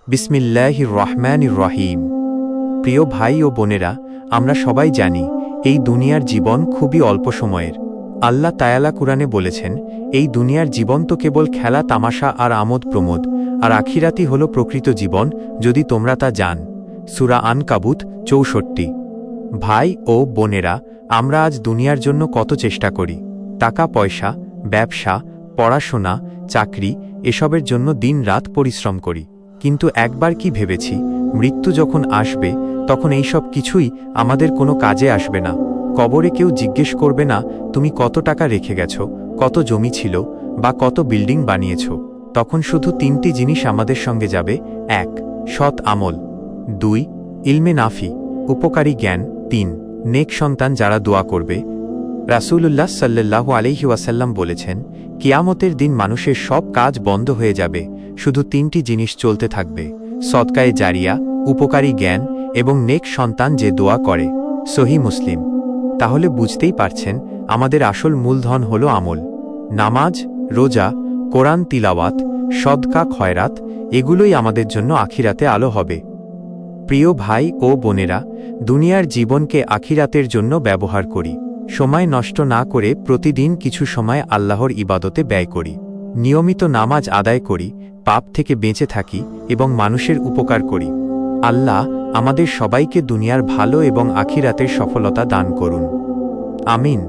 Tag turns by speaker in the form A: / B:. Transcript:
A: বিসমিল্লাহির রহমানির রহিম। প্রিয় ভাই ও বোনেরা, আমরা সবাই জানি এই দুনিয়ার জীবন খুবই অল্প সময়ের। আল্লাহ তায়ালা কুরআনে বলেছেন, এই দুনিয়ার জীবন তো কেবল খেলা তামাশা আর আমোদ প্রমোদ, আর আখিরাতই হল প্রকৃত জীবন, যদি তোমরা তা জান। সূরা আনকাবুত ৬৪। ভাই ও বোনেরা, আমরা আজ দুনিয়ার জন্য কত চেষ্টা করি। টাকা পয়সা, ব্যবসা, পড়াশোনা, চাকরি, এসবের জন্য দিন রাত পরিশ্রম করি। কিন্তু একবার কি ভেবেছি, মৃত্যু যখন আসবে তখন এই সব কিছুই আমাদের কোনো কাজে আসবে না। কবরে কেউ জিজ্ঞেস করবে না তুমি কত টাকা রেখে গেছ, কত জমি ছিল, বা কত বিল্ডিং বানিয়েছ। তখন শুধু তিনটি জিনিস আমাদের সঙ্গে যাবে: ১. সৎ আমল, ২. ইলমে নাফি, উপকারী জ্ঞান, ৩. নেক সন্তান যারা দোয়া করবে। রাসূলুল্লাহ সাল্লাল্লাহু আলাইহি ওয়াসাল্লাম বলেছেন, কিয়ামতের দিন মানুষের সব কাজ বন্ধ হয়ে যাবে, শুধু তিনটি জিনিস চলতে থাকবে: সদকায়ে জারিয়া, উপকারী জ্ঞান এবং নেক সন্তান যে দোয়া করে। সহিহ মুসলিম। তাহলে বুঝতেই পারছেন, আমাদের আসল মূলধন হল আমল। নামাজ, রোজা, কোরআন তিলাওয়াত, সদকা খয়রাত, এগুলোই আমাদের জন্য আখিরাতে আলো হবে। প্রিয় ভাই ও বোনেরা, দুনিয়ার জীবনকে আখিরাতের জন্য ব্যবহার করি। সময় নষ্ট না করে প্রতিদিন কিছু সময় আল্লাহর ইবাদতে ব্যয় করি। নিয়মিত নামাজ আদায় করি, পাপ থেকে বেঁচে থাকি এবং মানুষের উপকার করি। আল্লাহ আমাদের সবাইকে দুনিয়ার ভালো এবং আখিরাতের সফলতা দান করুন। আমিন।